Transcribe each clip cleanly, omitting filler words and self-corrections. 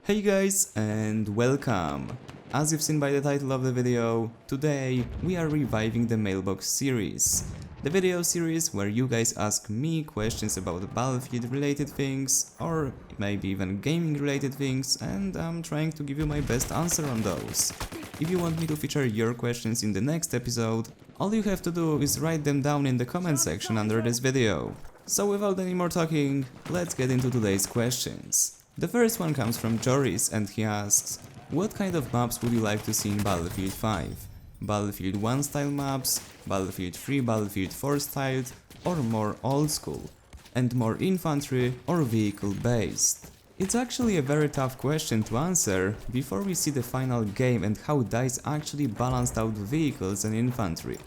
Hey guys and welcome! As you've seen by the title of the video, today we are reviving the Mailbox series. The video series where you guys ask me questions about Battlefield related things or maybe even gaming related things, and I'm trying to give you my best answer on those. If you want me to feature your questions in the next episode, all you have to do is write them down in the comment section under this video. So without any more talking, let's get into today's questions. The first one comes from Joris and he asks, what kind of maps would you like to see in Battlefield 5? Battlefield 1 style maps, Battlefield 3, Battlefield 4 styled, or more old school? And more infantry or vehicle based? It's actually a very tough question to answer before we see the final game and how DICE actually balanced out vehicles and infantry.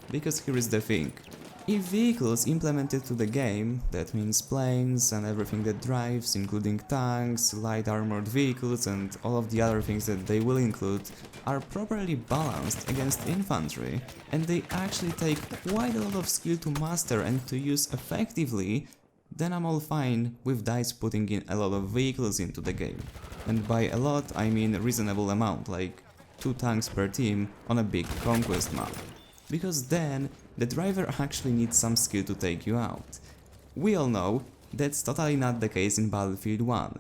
Because here is the thing. If vehicles implemented to the game, that means planes and everything that drives, including tanks, light armored vehicles and all of the other things that they will include, are properly balanced against infantry, and they actually take quite a lot of skill to master and to use effectively, then I'm all fine with DICE putting in a lot of vehicles into the game. And by a lot I mean a reasonable amount, like 2 tanks per team on a big conquest map. Because then the driver actually needs some skill to take you out. We all know that's totally not the case in Battlefield 1,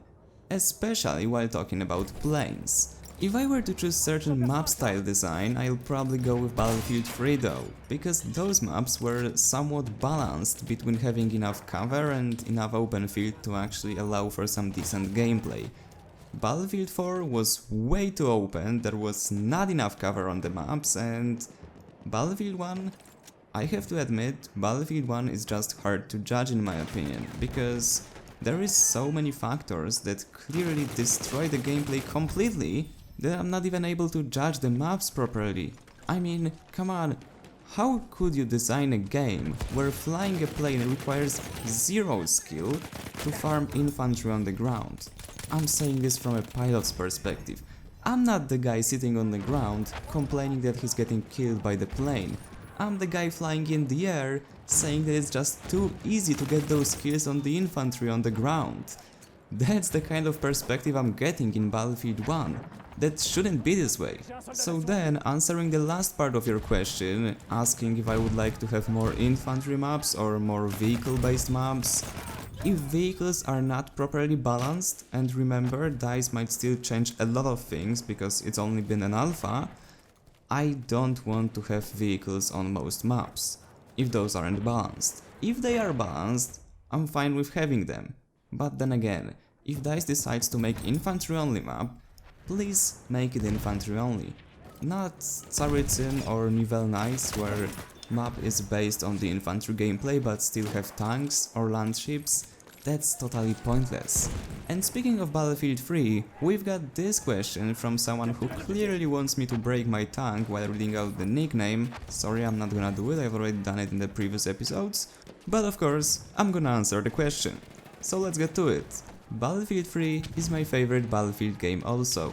especially while talking about planes. If I were to choose certain map style design, I'll probably go with Battlefield 3 though, because those maps were somewhat balanced between having enough cover and enough open field to actually allow for some decent gameplay. Battlefield 4 was way too open, there was not enough cover on the maps, and Battlefield 1, I have to admit, Battlefield 1 is just hard to judge in my opinion, because there is so many factors that clearly destroy the gameplay completely that I'm not even able to judge the maps properly. I mean, come on, how could you design a game where flying a plane requires zero skill to farm infantry on the ground? I'm saying this from a pilot's perspective. I'm not the guy sitting on the ground complaining that he's getting killed by the plane. I'm the guy flying in the air saying that it's just too easy to get those kills on the infantry on the ground. That's the kind of perspective I'm getting in Battlefield 1. That shouldn't be this way. So then, answering the last part of your question, asking if I would like to have more infantry maps or more vehicle-based maps, if vehicles are not properly balanced, and remember, DICE might still change a lot of things because it's only been an alpha, I don't want to have vehicles on most maps, if those aren't balanced. If they are balanced, I'm fine with having them. But then again, if DICE decides to make infantry only map, please make it infantry only. Not Tsaritsyn or Nivel Nice, where map is based on the infantry gameplay but still have tanks or land ships. That's totally pointless. And speaking of Battlefield 3, we've got this question from someone who clearly wants me to break my tongue while reading out the nickname. Sorry, I'm not gonna do it, I've already done it in the previous episodes. But of course, I'm gonna answer the question. So let's get to it. Battlefield 3 is my favorite Battlefield game also.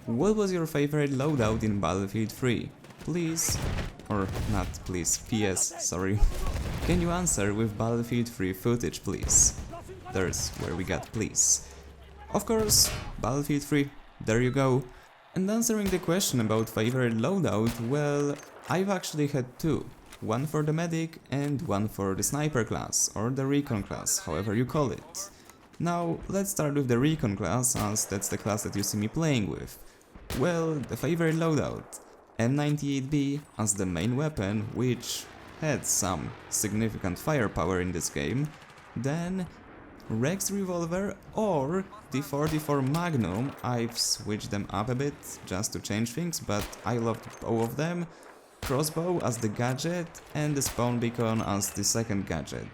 What was your favorite loadout in Battlefield 3? Please, or not please, PS, sorry. Can you answer with Battlefield 3 footage, please? There's where we got please. Of course, Battlefield 3, there you go. And answering the question about favorite loadout, well, I've actually had 2. One for the medic and one for the sniper class, or the recon class, however you call it. Now, let's start with the recon class, as that's the class that you see me playing with. Well, the favorite loadout. M98B as the main weapon, which had some significant firepower in this game. Then Rex revolver or the 44 Magnum. I've switched them up a bit just to change things, but I loved both of them. Crossbow as the gadget and the spawn beacon as the second gadget.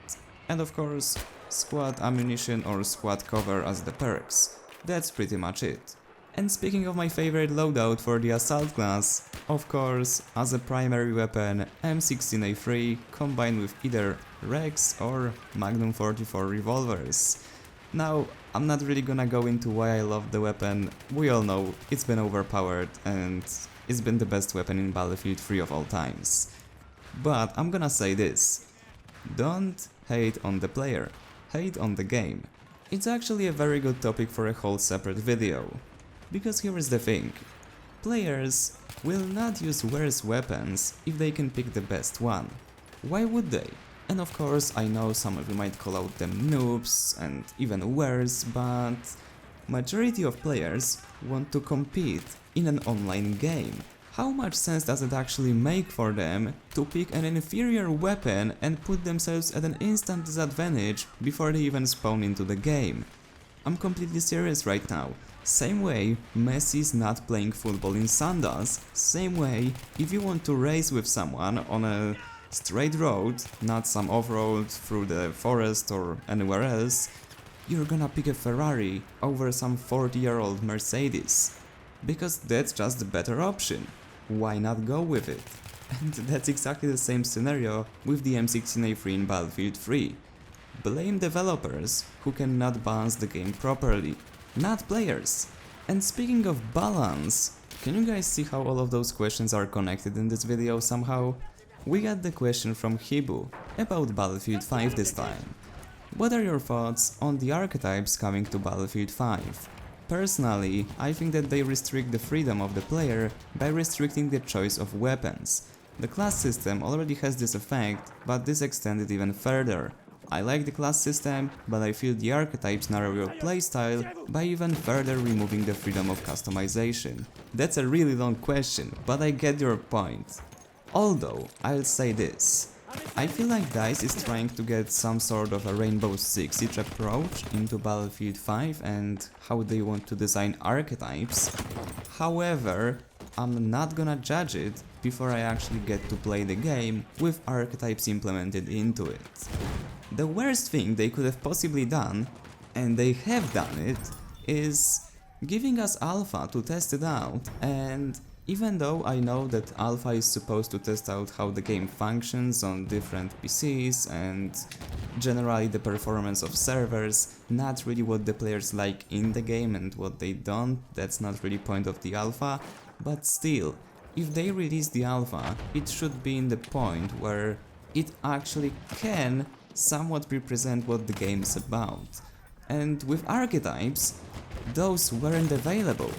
And of course, squad ammunition or squad cover as the perks. That's pretty much it. And speaking of my favorite loadout for the assault class, of course, as a primary weapon, M16A3 combined with either Rex or Magnum 44 revolvers. Now, I'm not really gonna go into why I love the weapon. We all know it's been overpowered and it's been the best weapon in Battlefield 3 of all times. But I'm gonna say this: don't hate on the player, hate on the game. It's actually a very good topic for a whole separate video. Because here is the thing. Players will not use worse weapons if they can pick the best one. Why would they? And of course, I know some of you might call out them noobs and even worse, but majority of players want to compete in an online game. How much sense does it actually make for them to pick an inferior weapon and put themselves at an instant disadvantage before they even spawn into the game? I'm completely serious right now. Same way Messi's not playing football in sandals, same way if you want to race with someone on a straight road, not some off-road through the forest or anywhere else, you're gonna pick a Ferrari over some 40-year-old Mercedes. Because that's just the better option. Why not go with it? And that's exactly the same scenario with the M16A3 in Battlefield 3. Blame developers who cannot balance the game properly, not players. And speaking of balance, can you guys see how all of those questions are connected in this video somehow? We got the question from Hibu about Battlefield 5 this time. What are your thoughts on the archetypes coming to Battlefield 5? Personally, I think that they restrict the freedom of the player by restricting the choice of weapons. The class system already has this effect, but this extended even further. I like the class system, but I feel the archetypes narrow your playstyle by even further removing the freedom of customization. That's a really long question, but I get your point. Although, I'll say this. I feel like DICE is trying to get some sort of a Rainbow Six Siege approach into Battlefield 5 and how they want to design archetypes. However, I'm not gonna judge it before I actually get to play the game with archetypes implemented into it. The worst thing they could have possibly done, and they have done it, is giving us alpha to test it out. And even though I know that alpha is supposed to test out how the game functions on different PCs and generally the performance of servers, not really what the players like in the game and what they don't, that's not really point of the alpha, but still, if they release the alpha, it should be in the point where it actually can somewhat represent what the game is about. And with archetypes, those weren't available.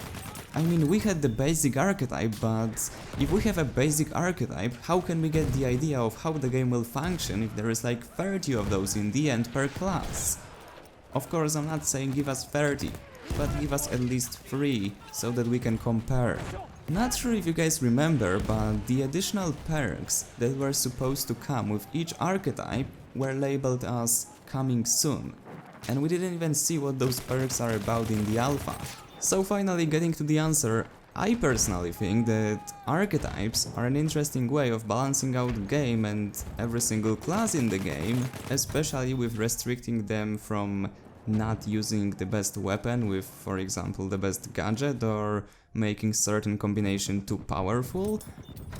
I mean, we had the basic archetype, but if we have a basic archetype, how can we get the idea of how the game will function if there is like 30 of those in the end per class? Of course, I'm not saying give us 30, but give us at least 3, so that we can compare. Not sure if you guys remember, but the additional perks that were supposed to come with each archetype were labeled as coming soon, and we didn't even see what those perks are about in the alpha. So finally getting to the answer, I personally think that archetypes are an interesting way of balancing out the game and every single class in the game, especially with restricting them from not using the best weapon with, for example, the best gadget or making certain combination too powerful.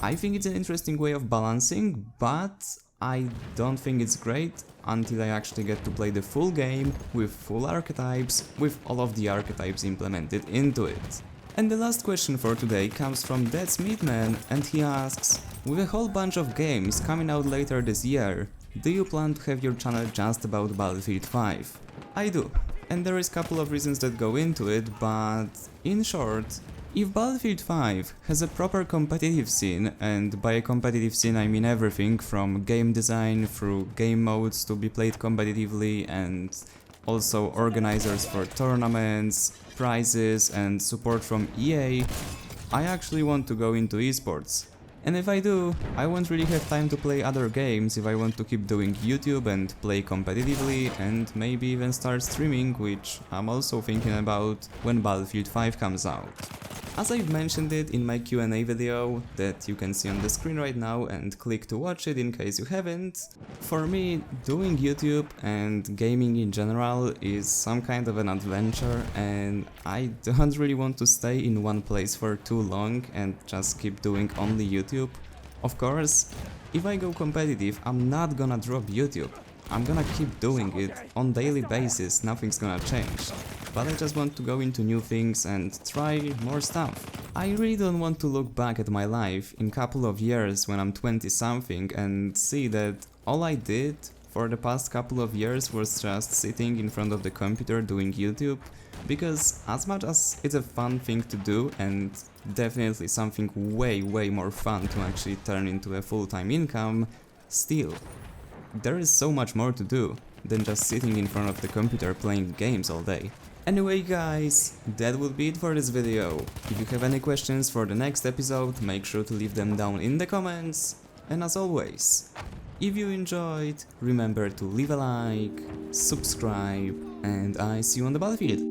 I think it's an interesting way of balancing, but I don't think it's great until I actually get to play the full game with full archetypes, with all of the archetypes implemented into it. And the last question for today comes from That's Meatman, and he asks, with a whole bunch of games coming out later this year, do you plan to have your channel just about Battlefield 5? I do, and there is a couple of reasons that go into it, but in short, if Battlefield 5 has a proper competitive scene, and by a competitive scene I mean everything from game design through game modes to be played competitively, and also organizers for tournaments, prizes and support from EA, I actually want to go into esports. And if I do, I won't really have time to play other games if I want to keep doing YouTube and play competitively and maybe even start streaming, which I'm also thinking about when Battlefield 5 comes out. As I've mentioned it in my Q&A video that you can see on the screen right now and click to watch it in case you haven't, for me doing YouTube and gaming in general is some kind of an adventure, and I don't really want to stay in one place for too long and just keep doing only YouTube. Of course, if I go competitive, I'm not gonna drop YouTube. I'm gonna keep doing it on daily basis, nothing's gonna change. But I just want to go into new things and try more stuff. I really don't want to look back at my life in a couple of years when I'm 20 something and see that all I did for the past couple of years was just sitting in front of the computer doing YouTube, because as much as it's a fun thing to do and definitely something way more fun to actually turn into a full-time income, still, there is so much more to do than just sitting in front of the computer playing games all day. Anyway guys, that would be it for this video. If you have any questions for the next episode, make sure to leave them down in the comments. And as always, if you enjoyed, remember to leave a like, subscribe, and I see you on the battlefield.